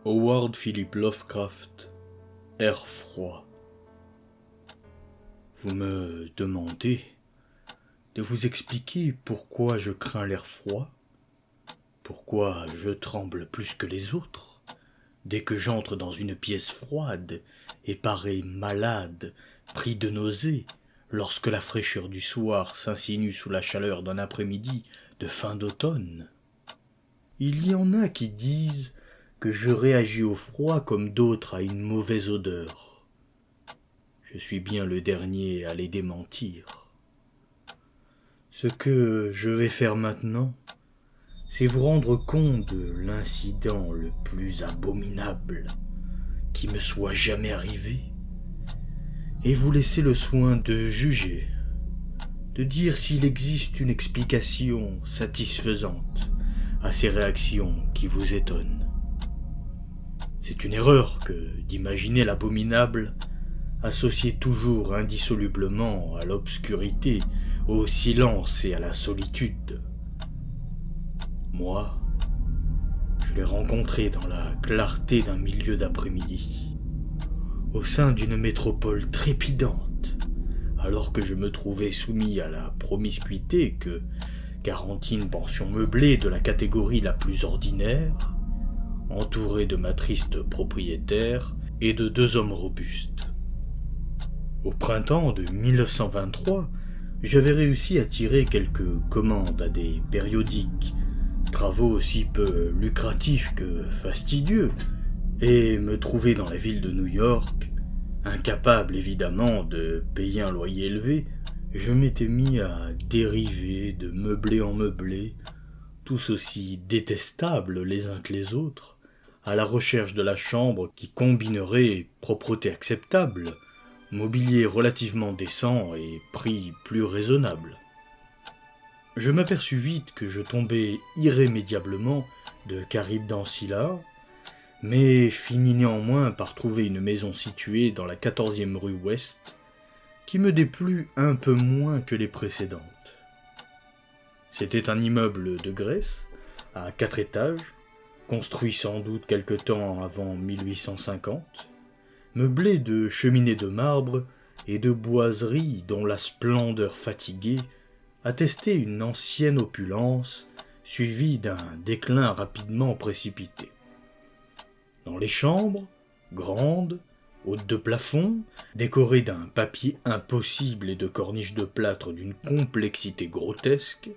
Howard Philip Lovecraft, Air froid. Vous me demandez de vous expliquer pourquoi je crains l'air froid, pourquoi je tremble plus que les autres, dès que j'entre dans une pièce froide et parais malade, pris de nausées, lorsque la fraîcheur du soir s'insinue sous la chaleur d'un après-midi de fin d'automne. Il y en a qui disent que je réagis au froid comme d'autres à une mauvaise odeur. Je suis bien le dernier à les démentir. Ce que je vais faire maintenant, c'est vous rendre compte de l'incident le plus abominable qui me soit jamais arrivé, et vous laisser le soin de juger, de dire s'il existe une explication satisfaisante à ces réactions qui vous étonnent. C'est une erreur que d'imaginer l'abominable associé toujours indissolublement à l'obscurité, au silence et à la solitude. Moi, je l'ai rencontré dans la clarté d'un milieu d'après-midi, au sein d'une métropole trépidante, alors que je me trouvais soumis à la promiscuité que garantit une pension meublée de la catégorie la plus ordinaire, entouré de ma triste propriétaire et de 2 hommes robustes. Au printemps de 1923, j'avais réussi à tirer quelques commandes à des périodiques, travaux aussi peu lucratifs que fastidieux, et me trouvais dans la ville de New York, incapable évidemment de payer un loyer élevé, je m'étais mis à dériver de meublé en meublé, tous aussi détestables les uns que les autres, à la recherche de la chambre qui combinerait propreté acceptable, mobilier relativement décent et prix plus raisonnable. Je m'aperçus vite que je tombais irrémédiablement de Charybde dans Scylla, mais finis néanmoins par trouver une maison située dans la 14e rue Ouest, qui me déplut un peu moins que les précédentes. C'était un immeuble de Grèce, à 4 étages, construit sans doute quelque temps avant 1850, meublé de cheminées de marbre et de boiseries dont la splendeur fatiguée attestait une ancienne opulence suivie d'un déclin rapidement précipité. Dans les chambres, grandes, hautes de plafond, décorées d'un papier impossible et de corniches de plâtre d'une complexité grotesque,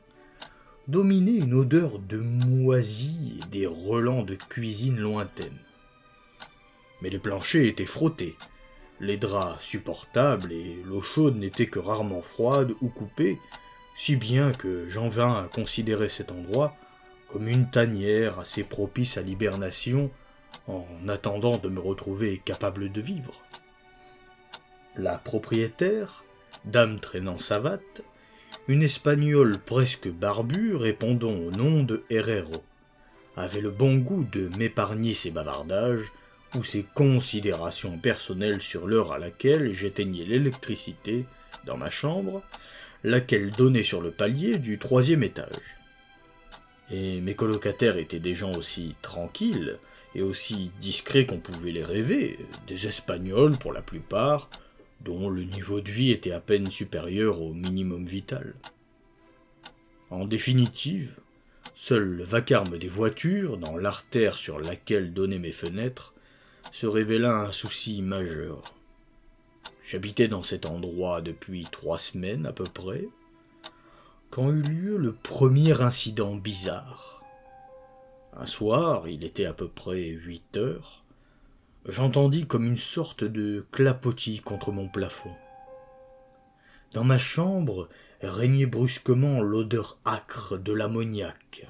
dominait une odeur de moisi et des relents de cuisine lointaine. Mais les planchers étaient frottés, les draps supportables et l'eau chaude n'était que rarement froide ou coupée, si bien que j'en vins à considérer cet endroit comme une tanière assez propice à l'hibernation en attendant de me retrouver capable de vivre. La propriétaire, dame traînant savate, une Espagnole presque barbue répondant au nom de Herrero, avait le bon goût de m'épargner ses bavardages ou ses considérations personnelles sur l'heure à laquelle j'éteignais l'électricité dans ma chambre, laquelle donnait sur le palier du 3e étage. Et mes colocataires étaient des gens aussi tranquilles et aussi discrets qu'on pouvait les rêver, des Espagnols pour la plupart, dont le niveau de vie était à peine supérieur au minimum vital. En définitive, seul le vacarme des voitures, dans l'artère sur laquelle donnaient mes fenêtres, se révéla un souci majeur. J'habitais dans cet endroit depuis 3 semaines à peu près, quand eut lieu le premier incident bizarre. Un soir, il était à peu près 8 heures, j'entendis comme une sorte de clapotis contre mon plafond. Dans ma chambre régnait brusquement l'odeur âcre de l'ammoniac.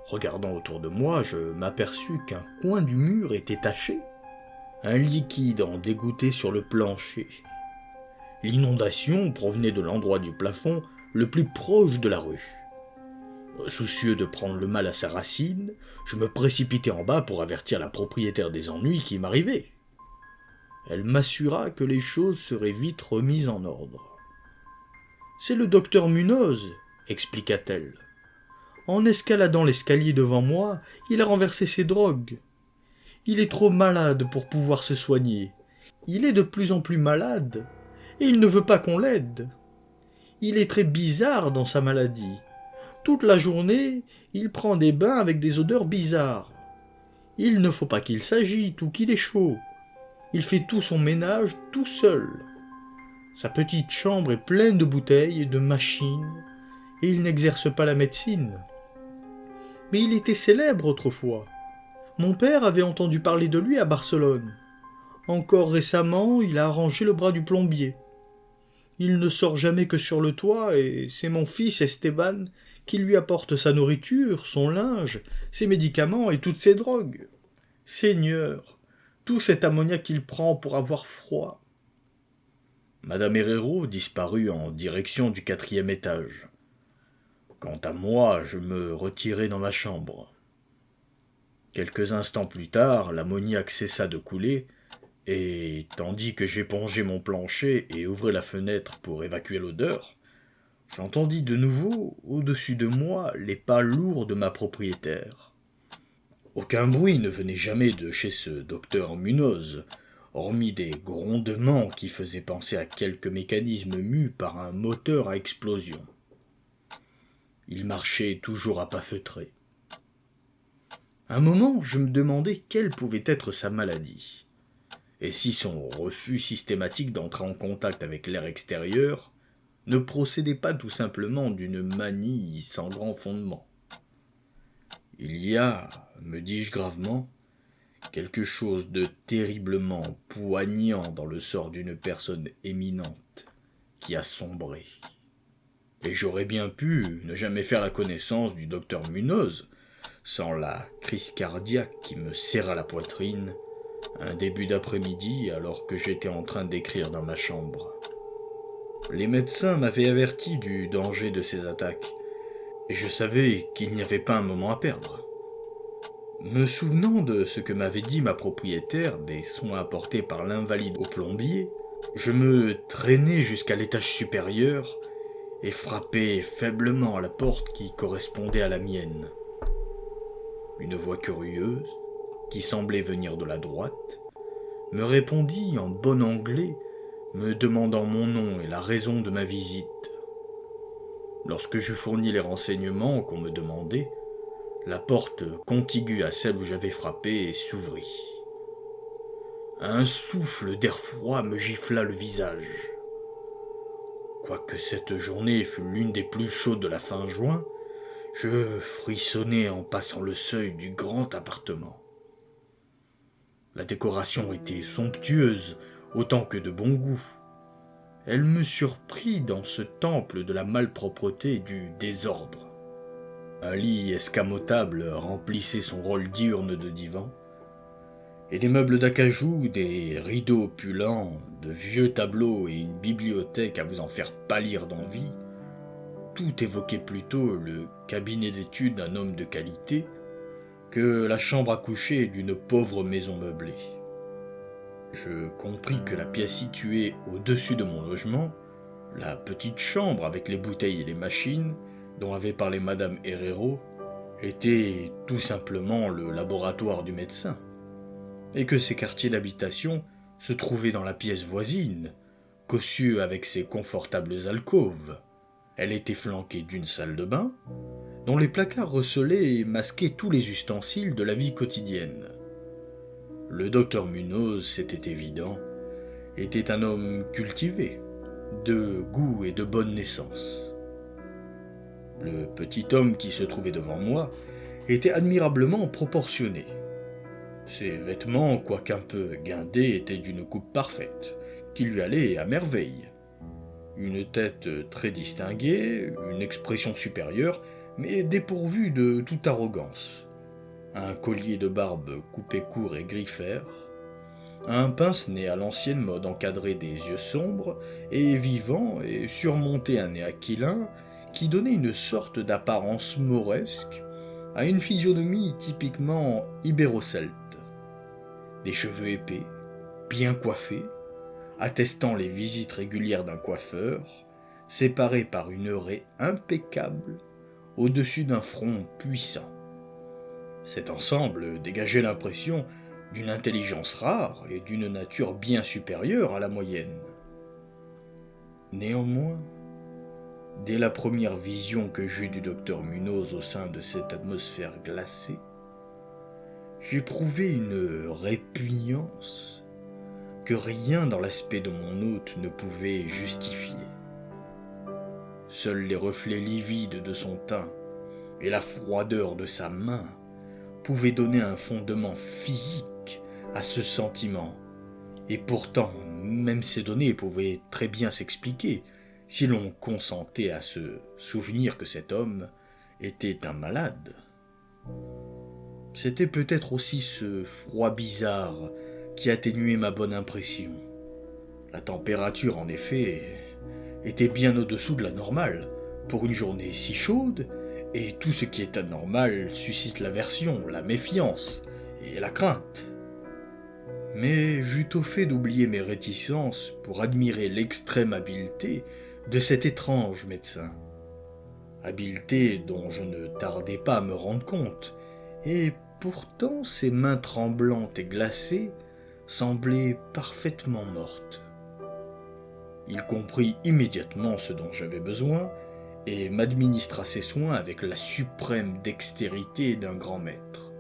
Regardant autour de moi, je m'aperçus qu'un coin du mur était taché. Un liquide en dégouttait sur le plancher. L'inondation provenait de l'endroit du plafond le plus proche de la rue. Soucieux de prendre le mal à sa racine, je me précipitai en bas pour avertir la propriétaire des ennuis qui m'arrivaient. Elle m'assura que les choses seraient vite remises en ordre. « C'est le docteur Munoz, expliqua-t-elle. En escaladant l'escalier devant moi, il a renversé ses drogues. Il est trop malade pour pouvoir se soigner. Il est de plus en plus malade, et il ne veut pas qu'on l'aide. Il est très bizarre dans sa maladie. Toute la journée, il prend des bains avec des odeurs bizarres. Il ne faut pas qu'il s'agite ou qu'il ait chaud. Il fait tout son ménage tout seul. Sa petite chambre est pleine de bouteilles et de machines, et il n'exerce pas la médecine. Mais il était célèbre autrefois. Mon père avait entendu parler de lui à Barcelone. Encore récemment, il a arrangé le bras du plombier. Il ne sort jamais que sur le toit, et c'est mon fils Esteban qui lui apporte sa nourriture, son linge, ses médicaments et toutes ses drogues. Seigneur, tout cet ammoniac qu'il prend pour avoir froid. Madame Herrero disparut en direction du 4e étage. Quant à moi, je me retirai dans ma chambre. Quelques instants plus tard, l'ammoniac cessa de couler, et, tandis que j'épongeais mon plancher et ouvrais la fenêtre pour évacuer l'odeur, j'entendis de nouveau, au-dessus de moi, les pas lourds de ma propriétaire. Aucun bruit ne venait jamais de chez ce docteur Munoz, hormis des grondements qui faisaient penser à quelque mécanisme mu par un moteur à explosion. Il marchait toujours à pas feutrés. Un moment, je me demandais quelle pouvait être sa maladie, et si son refus systématique d'entrer en contact avec l'air extérieur ne procédait pas tout simplement d'une manie sans grand fondement. Il y a, me dis-je gravement, quelque chose de terriblement poignant dans le sort d'une personne éminente qui a sombré. Et j'aurais bien pu ne jamais faire la connaissance du docteur Munoz sans la crise cardiaque qui me serra la poitrine un début d'après-midi alors que j'étais en train d'écrire dans ma chambre. Les médecins m'avaient averti du danger de ces attaques, et je savais qu'il n'y avait pas un moment à perdre. Me souvenant de ce que m'avait dit ma propriétaire des soins apportés par l'invalide au plombier, je me traînai jusqu'à l'étage supérieur et frappai faiblement à la porte qui correspondait à la mienne. Une voix curieuse, qui semblait venir de la droite, me répondit en bon anglais, me demandant mon nom et la raison de ma visite. Lorsque j'eus fourni les renseignements qu'on me demandait, la porte contiguë à celle où j'avais frappé s'ouvrit. Un souffle d'air froid me gifla le visage. Quoique cette journée fût l'une des plus chaudes de la fin juin, je frissonnai en passant le seuil du grand appartement. La décoration était somptueuse autant que de bon goût. Elle me surprit dans ce temple de la malpropreté et du désordre. Un lit escamotable remplissait son rôle diurne de divan, et des meubles d'acajou, des rideaux opulents, de vieux tableaux et une bibliothèque à vous en faire pâlir d'envie, tout évoquait plutôt le cabinet d'études d'un homme de qualité que la chambre à coucher d'une pauvre maison meublée. Je compris que la pièce située au-dessus de mon logement, la petite chambre avec les bouteilles et les machines, dont avait parlé Madame Herrero, était tout simplement le laboratoire du médecin, et que ses quartiers d'habitation se trouvaient dans la pièce voisine, cossue avec ses confortables alcôves. Elle était flanquée d'une salle de bain, dont les placards recelaient et masquaient tous les ustensiles de la vie quotidienne. Le docteur Munoz, c'était évident, était un homme cultivé, de goût et de bonne naissance. Le petit homme qui se trouvait devant moi était admirablement proportionné. Ses vêtements, quoiqu'un peu guindés, étaient d'une coupe parfaite, qui lui allait à merveille. Une tête très distinguée, une expression supérieure, mais dépourvue de toute arrogance. Un collier de barbe coupé court et gris-fer, un pince-nez à l'ancienne mode encadré des yeux sombres et vivants et surmonté un nez aquilin qui donnait une sorte d'apparence mauresque à une physionomie typiquement ibéro-celte. Des cheveux épais, bien coiffés, attestant les visites régulières d'un coiffeur, séparés par une raie impeccable au-dessus d'un front puissant. Cet ensemble dégageait l'impression d'une intelligence rare et d'une nature bien supérieure à la moyenne. Néanmoins, dès la première vision que j'eus du docteur Munoz au sein de cette atmosphère glacée, j'éprouvai une répugnance que rien dans l'aspect de mon hôte ne pouvait justifier. Seuls les reflets livides de son teint et la froideur de sa main pouvaient donner un fondement physique à ce sentiment, et pourtant, même ces données pouvaient très bien s'expliquer si l'on consentait à se souvenir que cet homme était un malade. C'était peut-être aussi ce froid bizarre qui atténuait ma bonne impression. La température, en effet, était bien au-dessous de la normale pour une journée si chaude, et tout ce qui est anormal suscite l'aversion, la méfiance et la crainte. Mais j'eus au fait d'oublier mes réticences pour admirer l'extrême habileté de cet étrange médecin. Habileté dont je ne tardais pas à me rendre compte, et pourtant ses mains tremblantes et glacées semblaient parfaitement mortes. Il comprit immédiatement ce dont j'avais besoin et m'administra ses soins avec la suprême dextérité d'un grand maître.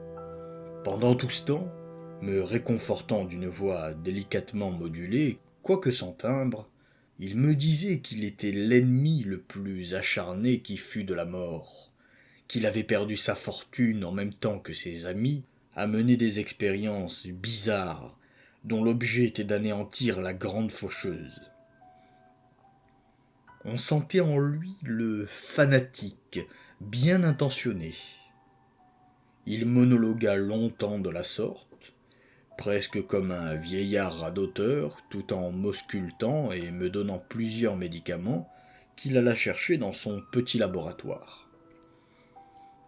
Pendant tout ce temps, me réconfortant d'une voix délicatement modulée, quoique sans timbre, il me disait qu'il était l'ennemi le plus acharné qui fût de la mort, qu'il avait perdu sa fortune en même temps que ses amis, à mener des expériences bizarres dont l'objet était d'anéantir la grande faucheuse. On sentait en lui le fanatique, bien intentionné. Il monologua longtemps de la sorte, presque comme un vieillard radoteur, tout en m'auscultant et me donnant plusieurs médicaments qu'il alla chercher dans son petit laboratoire.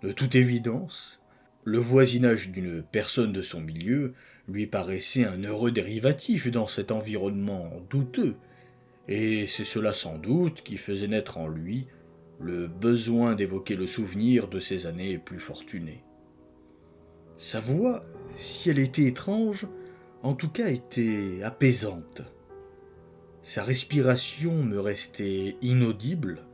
De toute évidence, le voisinage d'une personne de son milieu lui paraissait un heureux dérivatif dans cet environnement douteux, et c'est cela sans doute qui faisait naître en lui le besoin d'évoquer le souvenir de ses années plus fortunées. Sa voix, si elle était étrange, en tout cas était apaisante. Sa respiration me restait inaudible,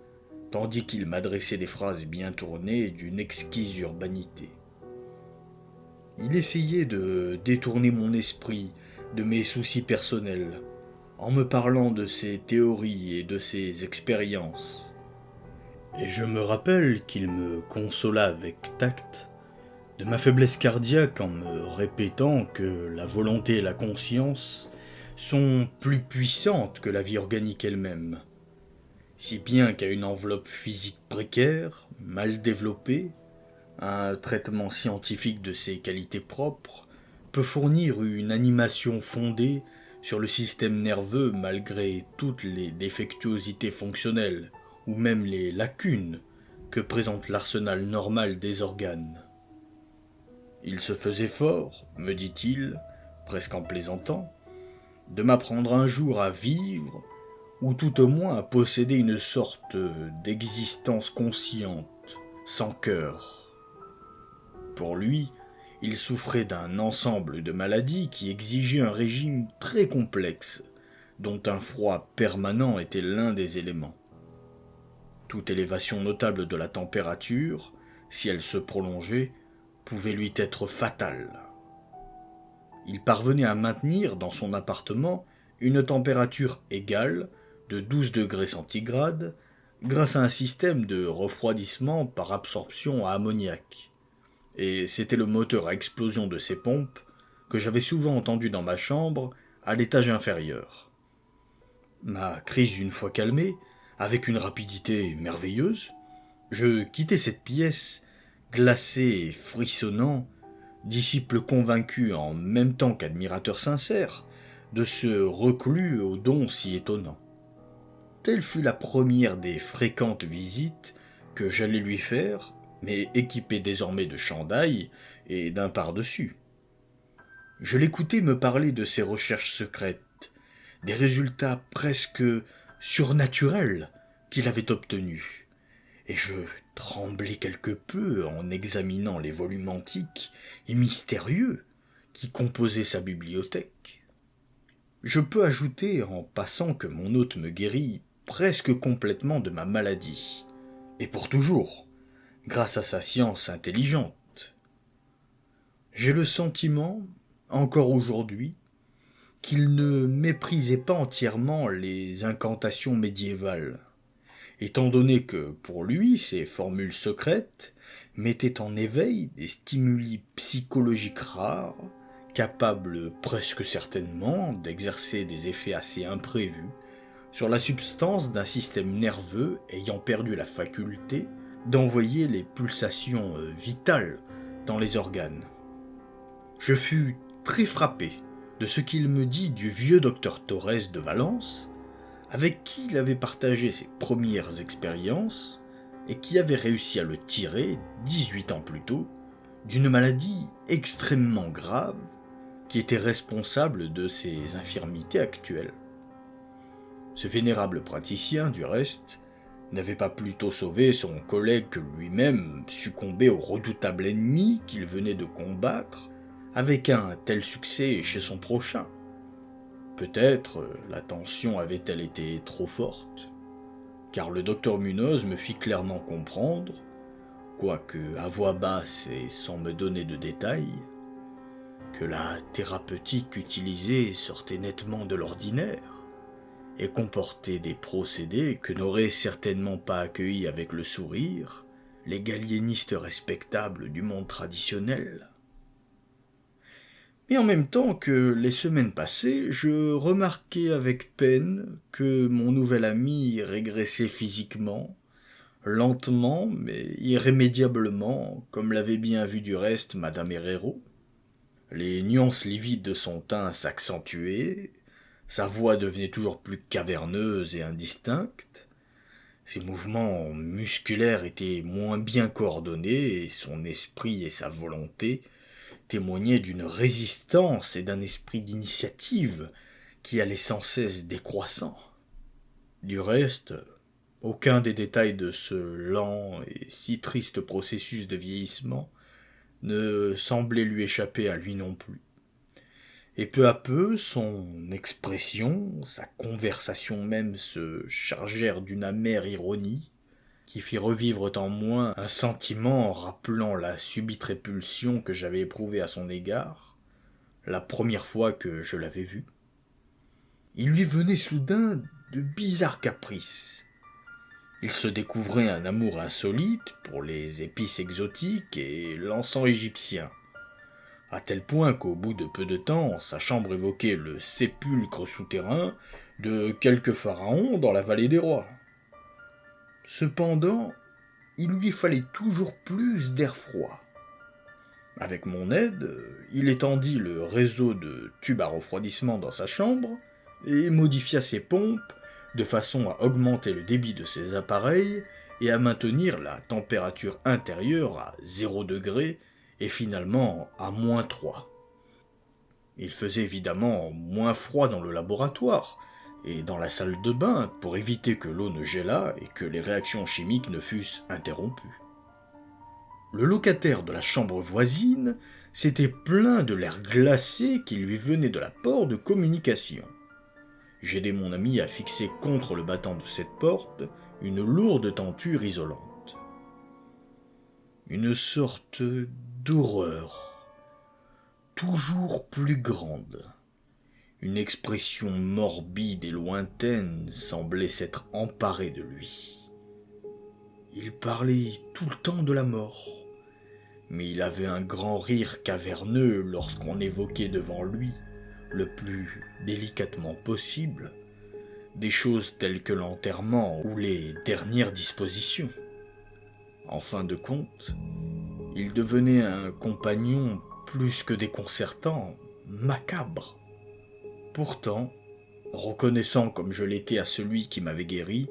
tandis qu'il m'adressait des phrases bien tournées d'une exquise urbanité. Il essayait de détourner mon esprit de mes soucis personnels, en me parlant de ses théories et de ses expériences. Et je me rappelle qu'il me consola avec tact de ma faiblesse cardiaque en me répétant que la volonté et la conscience sont plus puissantes que la vie organique elle-même, si bien qu'à une enveloppe physique précaire, mal développée, un traitement scientifique de ses qualités propres peut fournir une animation fondée sur le système nerveux malgré toutes les défectuosités fonctionnelles ou même les lacunes que présente l'arsenal normal des organes. Il se faisait fort, me dit-il, presque en plaisantant, de m'apprendre un jour à vivre, ou tout au moins à posséder une sorte d'existence consciente, sans cœur. Pour lui, il souffrait d'un ensemble de maladies qui exigeaient un régime très complexe, dont un froid permanent était l'un des éléments. Toute élévation notable de la température, si elle se prolongeait, pouvait lui être fatale. Il parvenait à maintenir dans son appartement une température égale de 12 degrés centigrades grâce à un système de refroidissement par absorption à ammoniac. Et c'était le moteur à explosion de ces pompes que j'avais souvent entendu dans ma chambre à l'étage inférieur. Ma crise une fois calmée, avec une rapidité merveilleuse, je quittai cette pièce glacé et frissonnant, disciple convaincu en même temps qu'admirateur sincère de ce reclus aux dons si étonnants. Telle fut la première des fréquentes visites que j'allais lui faire, mais équipé désormais de chandail et d'un pardessus. Je l'écoutais me parler de ses recherches secrètes, des résultats presque surnaturels qu'il avait obtenus, et je tremblais quelque peu en examinant les volumes antiques et mystérieux qui composait sa bibliothèque. Je peux ajouter en passant que mon hôte me guérit presque complètement de ma maladie, et pour toujours, grâce à sa science intelligente. J'ai le sentiment, encore aujourd'hui, qu'il ne méprisait pas entièrement les incantations médiévales, étant donné que, pour lui, ces formules secrètes mettaient en éveil des stimuli psychologiques rares, capables presque certainement d'exercer des effets assez imprévus sur la substance d'un système nerveux ayant perdu la faculté d'envoyer les pulsations vitales dans les organes. Je fus très frappé de ce qu'il me dit du vieux docteur Torres de Valence, avec qui il avait partagé ses premières expériences et qui avait réussi à le tirer, 18 ans plus tôt, d'une maladie extrêmement grave qui était responsable de ses infirmités actuelles. Ce vénérable praticien, du reste, n'avait pas plutôt sauvé son collègue que lui-même succombé au redoutable ennemi qu'il venait de combattre avec un tel succès chez son prochain. Peut-être la tension avait-elle été trop forte, car le docteur Munoz me fit clairement comprendre, quoique à voix basse et sans me donner de détails, que la thérapeutique utilisée sortait nettement de l'ordinaire et comportait des procédés que n'auraient certainement pas accueillis avec le sourire les galiénistes respectables du monde traditionnel. Mais en même temps que les semaines passaient, je remarquai avec peine que mon nouvel ami régressait physiquement, lentement mais irrémédiablement, comme l'avait bien vu du reste Madame Herrero. Les nuances livides de son teint s'accentuaient, sa voix devenait toujours plus caverneuse et indistincte, ses mouvements musculaires étaient moins bien coordonnés, et son esprit et sa volonté témoignaient d'une résistance et d'un esprit d'initiative qui allait sans cesse décroissant. Du reste, aucun des détails de ce lent et si triste processus de vieillissement ne semblait lui échapper à lui non plus. Et peu à peu, son expression, sa conversation même se chargèrent d'une amère ironie, qui fit revivre en moi un sentiment rappelant la subite répulsion que j'avais éprouvée à son égard, la première fois que je l'avais vu. Il lui venait soudain de bizarres caprices. Il se découvrait un amour insolite pour les épices exotiques et l'encens égyptien, à tel point qu'au bout de peu de temps, sa chambre évoquait le sépulcre souterrain de quelque pharaon dans la vallée des rois. Cependant, il lui fallait toujours plus d'air froid. Avec mon aide, il étendit le réseau de tubes à refroidissement dans sa chambre et modifia ses pompes de façon à augmenter le débit de ses appareils et à maintenir la température intérieure à 0 degré et finalement à -3. Il faisait évidemment moins froid dans le laboratoire et dans la salle de bain pour éviter que l'eau ne gélât et que les réactions chimiques ne fussent interrompues. Le locataire de la chambre voisine s'était plaint de l'air glacé qui lui venait de la porte de communication. J'aidai mon ami à fixer contre le battant de cette porte une lourde tenture isolante. Une sorte d'horreur, toujours plus grande. Une expression morbide et lointaine semblait s'être emparée de lui. Il parlait tout le temps de la mort, mais il avait un grand rire caverneux lorsqu'on évoquait devant lui, le plus délicatement possible, des choses telles que l'enterrement ou les dernières dispositions. En fin de compte, il devenait un compagnon plus que déconcertant, macabre. Pourtant, reconnaissant comme je l'étais à celui qui m'avait guéri,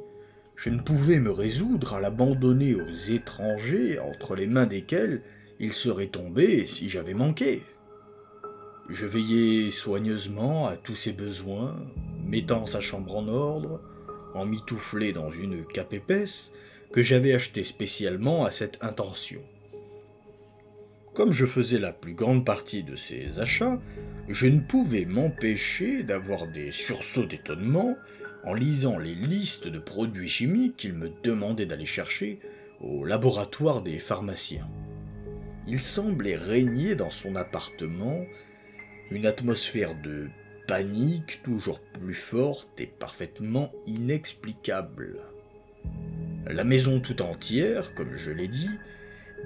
je ne pouvais me résoudre à l'abandonner aux étrangers entre les mains desquels il serait tombé si j'avais manqué. Je veillais soigneusement à tous ses besoins, mettant sa chambre en ordre, emmitouflé dans une cape épaisse que j'avais achetée spécialement à cette intention. Comme je faisais la plus grande partie de ces achats, je ne pouvais m'empêcher d'avoir des sursauts d'étonnement en lisant les listes de produits chimiques qu'il me demandait d'aller chercher au laboratoire des pharmaciens. Il semblait régner dans son appartement une atmosphère de panique toujours plus forte et parfaitement inexplicable. La maison tout entière, comme je l'ai dit,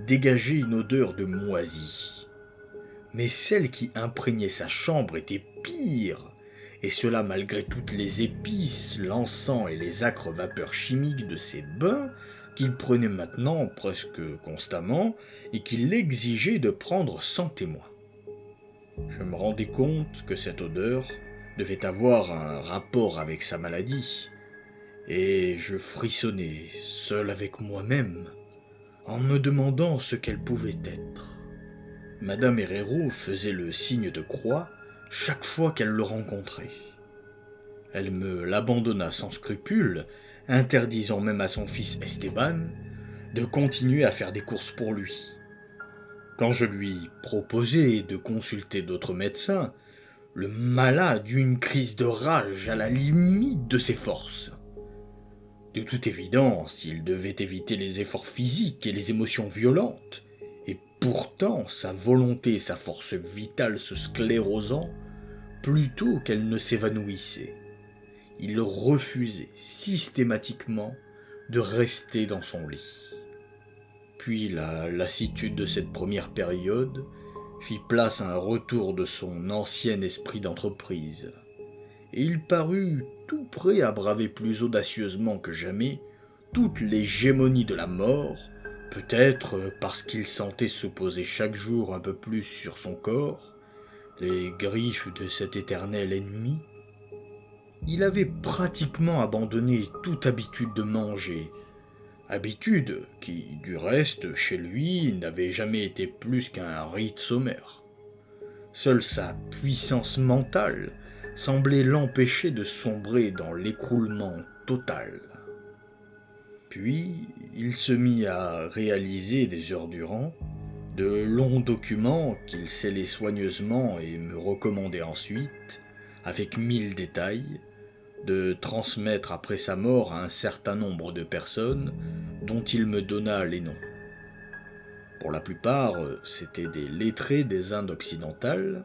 dégageait une odeur de moisi. Mais celle qui imprégnait sa chambre était pire, et cela malgré toutes les épices, l'encens et les âcres vapeurs chimiques de ses bains qu'il prenait maintenant presque constamment et qu'il exigeait de prendre sans témoin. Je me rendais compte que cette odeur devait avoir un rapport avec sa maladie, et je frissonnais, seul avec moi-même, en me demandant ce qu'elle pouvait être. Madame Herrero faisait le signe de croix chaque fois qu'elle le rencontrait. Elle me l'abandonna sans scrupule, interdisant même à son fils Esteban de continuer à faire des courses pour lui. Quand je lui proposai de consulter d'autres médecins, le malade eut une crise de rage à la limite de ses forces. De toute évidence, il devait éviter les efforts physiques et les émotions violentes, et pourtant sa volonté et sa force vitale se sclérosant plutôt qu'elle ne s'évanouissait. Il refusait systématiquement de rester dans son lit. Puis la lassitude de cette première période fit place à un retour de son ancien esprit d'entreprise, et il parut tout prêt à braver plus audacieusement que jamais toute l'hégémonie de la mort, peut-être parce qu'il sentait se poser chaque jour un peu plus sur son corps les griffes de cet éternel ennemi. Il avait pratiquement abandonné toute habitude de manger, habitude qui, du reste, chez lui, n'avait jamais été plus qu'un rite sommaire. Seule sa puissance mentale semblait l'empêcher de sombrer dans l'écroulement total. Puis, il se mit à réaliser des heures durant de longs documents qu'il scellait soigneusement et me recommandait ensuite, avec 1000 détails, de transmettre après sa mort à un certain nombre de personnes dont il me donna les noms. Pour la plupart, c'étaient des lettrés des Indes occidentales,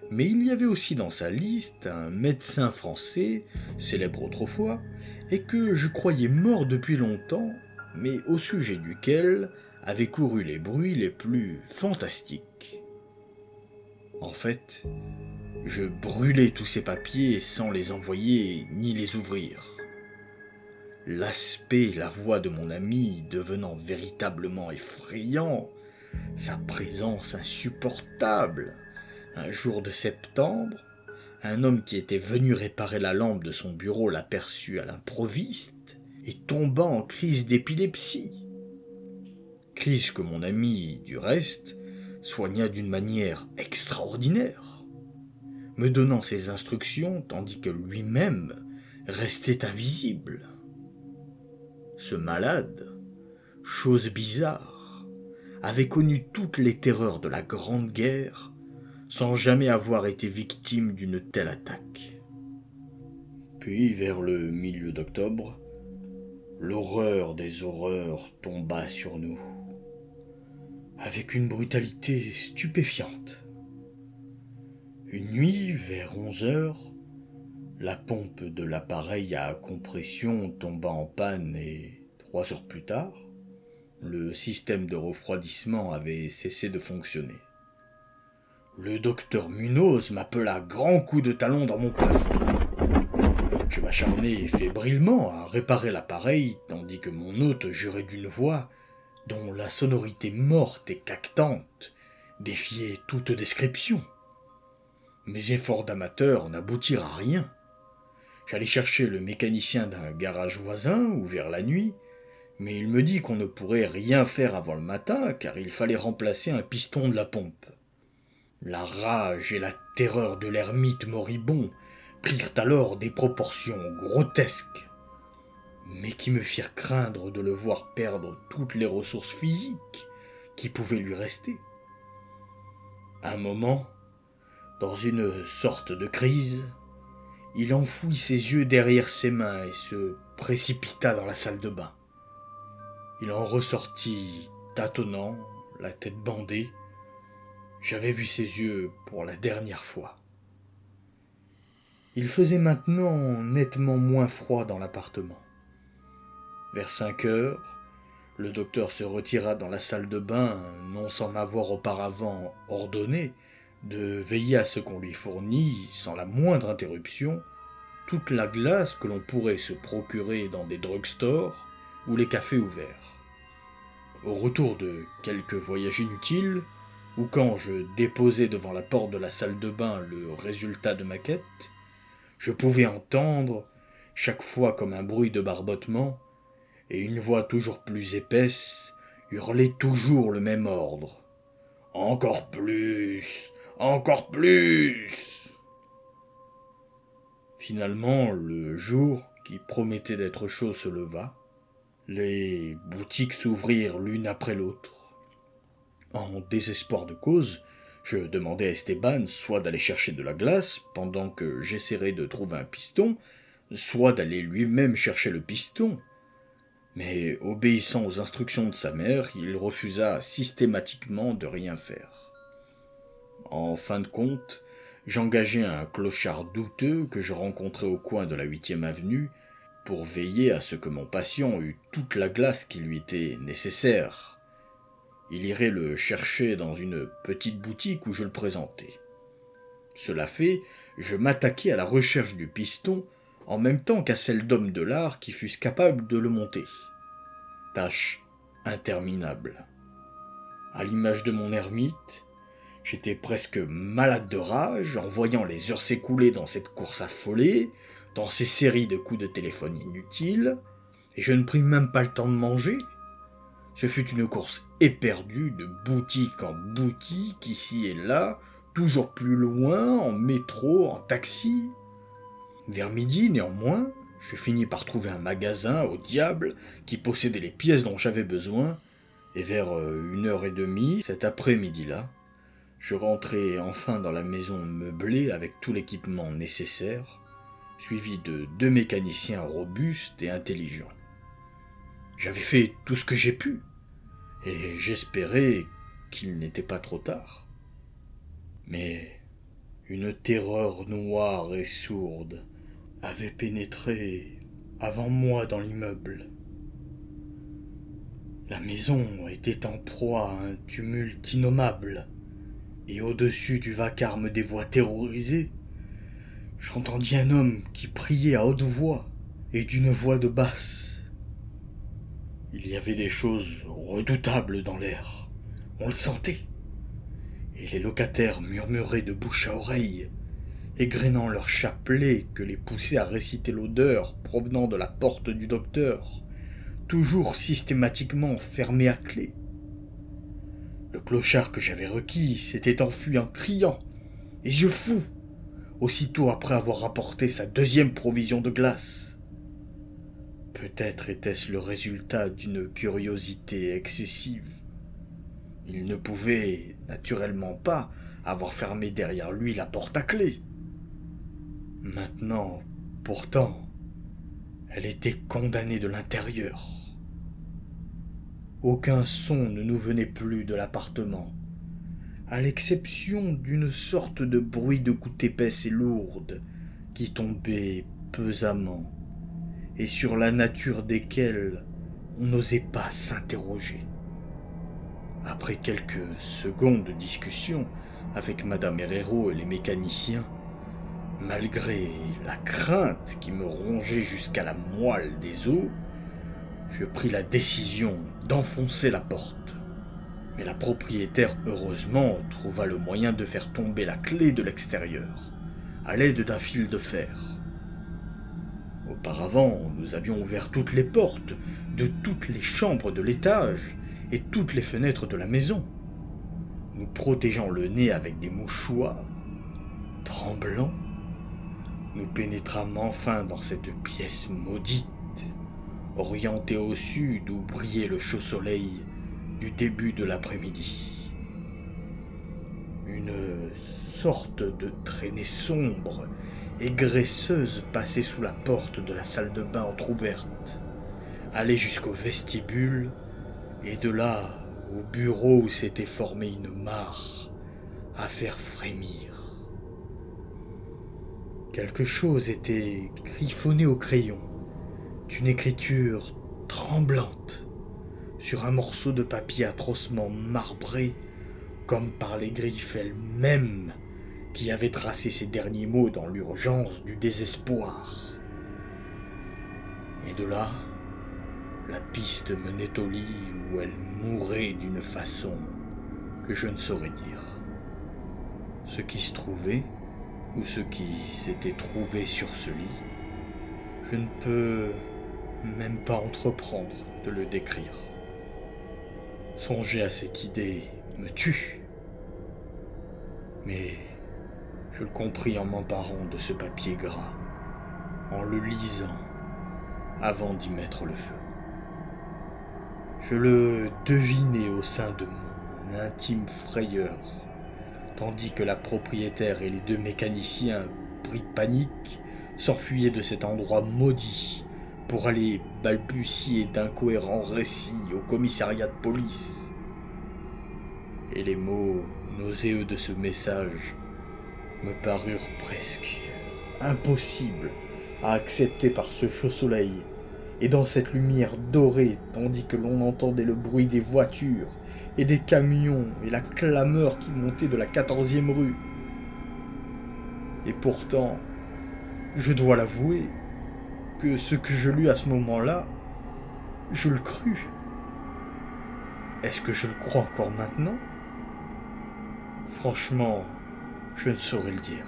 mais il y avait aussi dans sa liste un médecin français, célèbre autrefois, et que je croyais mort depuis longtemps, mais au sujet duquel avaient couru les bruits les plus fantastiques. En fait, je brûlai tous ces papiers sans les envoyer ni les ouvrir. L'aspect et la voix de mon ami devenant véritablement effrayants, sa présence insupportable. Un jour de septembre, un homme qui était venu réparer la lampe de son bureau l'aperçut à l'improviste et tomba en crise d'épilepsie. Crise que mon ami, du reste, soigna d'une manière extraordinaire, me donnant ses instructions tandis que lui-même restait invisible. Ce malade, chose bizarre, avait connu toutes les terreurs de la Grande Guerre sans jamais avoir été victime d'une telle attaque. Puis, vers le milieu d'octobre, l'horreur des horreurs tomba sur nous, avec une brutalité stupéfiante. Une nuit, vers 11 heures, la pompe de l'appareil à compression tomba en panne et 3 heures plus tard, le système de refroidissement avait cessé de fonctionner. Le docteur Munoz m'appela à grands coups de talon dans mon plafond. Je m'acharnai fébrilement à réparer l'appareil, tandis que mon hôte jurait d'une voix dont la sonorité morte et cactante défiait toute description. Mes efforts d'amateur n'aboutirent à rien. J'allai chercher le mécanicien d'un garage voisin, ouvert la nuit, mais il me dit qu'on ne pourrait rien faire avant le matin, car il fallait remplacer un piston de la pompe. La rage et la terreur de l'ermite moribond prirent alors des proportions grotesques, mais qui me firent craindre de le voir perdre toutes les ressources physiques qui pouvaient lui rester. Un moment, dans une sorte de crise, il enfouit ses yeux derrière ses mains et se précipita dans la salle de bain. Il en ressortit tâtonnant, la tête bandée. J'avais vu ses yeux pour la dernière fois. Il faisait maintenant nettement moins froid dans l'appartement. Vers 5 heures, le docteur se retira dans la salle de bain, non sans m'avoir auparavant ordonné de veiller à ce qu'on lui fournît, sans la moindre interruption, toute la glace que l'on pourrait se procurer dans des drugstores ou les cafés ouverts. Au retour de quelques voyages inutiles, ou quand je déposais devant la porte de la salle de bain le résultat de ma quête, je pouvais entendre, chaque fois comme un bruit de barbotement, et une voix toujours plus épaisse hurlait toujours le même ordre. « Encore plus! Encore plus !» Finalement, le jour qui promettait d'être chaud se leva. Les boutiques s'ouvrirent l'une après l'autre. En désespoir de cause, je demandai à Esteban soit d'aller chercher de la glace pendant que j'essaierais de trouver un piston, soit d'aller lui-même chercher le piston. Mais obéissant aux instructions de sa mère, il refusa systématiquement de rien faire. En fin de compte, j'engageai un clochard douteux que je rencontrai au coin de la 8e avenue pour veiller à ce que mon patient eût toute la glace qui lui était nécessaire. Il irait le chercher dans une petite boutique où je le présentai. Cela fait, je m'attaquai à la recherche du piston en même temps qu'à celle d'hommes de l'art qui fussent capables de le monter. Tâche interminable. À l'image de mon ermite, j'étais presque malade de rage en voyant les heures s'écouler dans cette course affolée, dans ces séries de coups de téléphone inutiles, et je ne pris même pas le temps de manger. Ce fut une course éperdue de boutique en boutique, ici et là, toujours plus loin, en métro, en taxi. Vers midi, néanmoins, je finis par trouver un magasin au diable qui possédait les pièces dont j'avais besoin, et vers 1h30, cet après-midi-là, je rentrai enfin dans la maison meublée avec tout l'équipement nécessaire, suivi de 2 mécaniciens robustes et intelligents. J'avais fait tout ce que j'ai pu, et j'espérais qu'il n'était pas trop tard. Mais une terreur noire et sourde avait pénétré avant moi dans l'immeuble. La maison était en proie à un tumulte innommable, et au-dessus du vacarme des voix terrorisées, j'entendis un homme qui priait à haute voix et d'une voix de basse. Il y avait des choses redoutables dans l'air, on le sentait, et les locataires murmuraient de bouche à oreille, égrenant leurs chapelets que les poussait à réciter l'odeur provenant de la porte du docteur, toujours systématiquement fermée à clé. Le clochard que j'avais requis s'était enfui en criant, et yeux fous, aussitôt après avoir apporté sa 2e provision de glace. Peut-être était-ce le résultat d'une curiosité excessive. Il ne pouvait, naturellement pas, avoir fermé derrière lui la porte à clé. Maintenant, pourtant, elle était condamnée de l'intérieur. Aucun son ne nous venait plus de l'appartement, à l'exception d'une sorte de bruit de gouttes épaisses et lourdes qui tombaient pesamment, et sur la nature desquelles on n'osait pas s'interroger. Après quelques secondes de discussion avec Madame Herrero et les mécaniciens, malgré la crainte qui me rongeait jusqu'à la moelle des os, je pris la décision d'enfoncer la porte. Mais la propriétaire, heureusement, trouva le moyen de faire tomber la clé de l'extérieur, à l'aide d'un fil de fer. Auparavant, nous avions ouvert toutes les portes de toutes les chambres de l'étage et toutes les fenêtres de la maison, nous protégeant le nez avec des mouchoirs. Tremblants, nous pénétrâmes enfin dans cette pièce maudite, orientée au sud où brillait le chaud soleil du début de l'après-midi. Une sorte de traînée sombre et graisseuse passait sous la porte de la salle de bain entr'ouverte, allait jusqu'au vestibule, et de là au bureau où s'était formée une mare à faire frémir. Quelque chose était griffonné au crayon, d'une écriture tremblante, sur un morceau de papier atrocement marbré, comme par les griffes elles-mêmes qui avaient tracé ces derniers mots dans l'urgence du désespoir. Et de là, la piste menait au lit où elle mourait d'une façon que je ne saurais dire. Ce qui se trouvait, ou ce qui s'était trouvé sur ce lit, je ne peux même pas entreprendre de le décrire. Songer à cette idée me tue. Mais je le compris en m'emparant de ce papier gras, en le lisant avant d'y mettre le feu. Je le devinais au sein de mon intime frayeur, tandis que la propriétaire et les 2 mécaniciens, pris de panique, s'enfuyaient de cet endroit maudit pour aller balbutier d'incohérents récits au commissariat de police. Et les mots nauséeux de ce message me parurent presque impossibles à accepter par ce chaud soleil, et dans cette lumière dorée, tandis que l'on entendait le bruit des voitures et des camions et la clameur qui montait de la 14e rue. Et pourtant, je dois l'avouer, que ce que je lus à ce moment-là, je le crus. Est-ce que je le crois encore maintenant ? Franchement, je ne saurais le dire.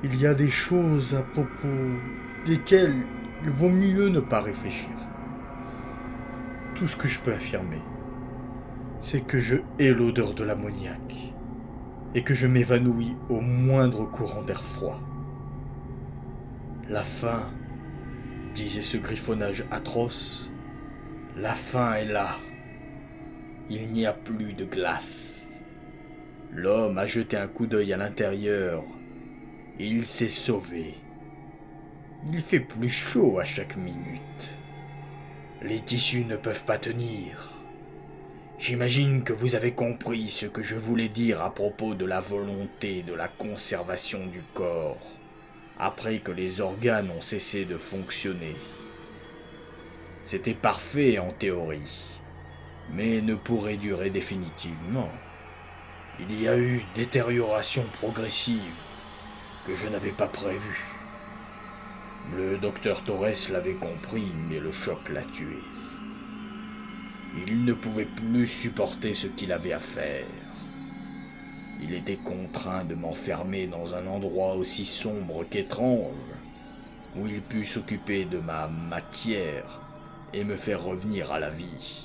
Il y a des choses à propos desquelles il vaut mieux ne pas réfléchir. Tout ce que je peux affirmer, c'est que je hais l'odeur de l'ammoniac et que je m'évanouis au moindre courant d'air froid. La faim, disait ce griffonnage atroce, la faim est là. Il n'y a plus de glace. L'homme a jeté un coup d'œil à l'intérieur et il s'est sauvé. Il fait plus chaud à chaque minute. Les tissus ne peuvent pas tenir. J'imagine que vous avez compris ce que je voulais dire à propos de la volonté de la conservation du corps, après que les organes ont cessé de fonctionner. C'était parfait en théorie, mais ne pourrait durer définitivement. Il y a eu détérioration progressive que je n'avais pas prévue. Le docteur Torres l'avait compris, mais le choc l'a tué. Il ne pouvait plus supporter ce qu'il avait à faire. Il était contraint de m'enfermer dans un endroit aussi sombre qu'étrange, où il put s'occuper de ma matière et me faire revenir à la vie.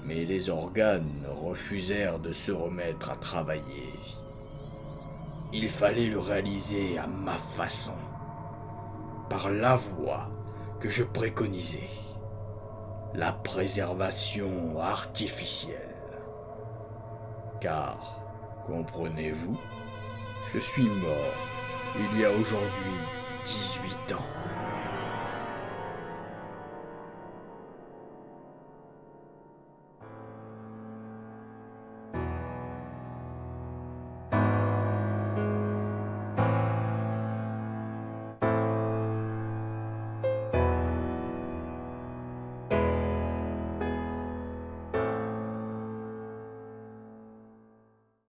Mais les organes refusèrent de se remettre à travailler. Il fallait le réaliser à ma façon, par la voie que je préconisais, la préservation artificielle. Car, comprenez-vous, je suis mort il y a aujourd'hui 18 ans.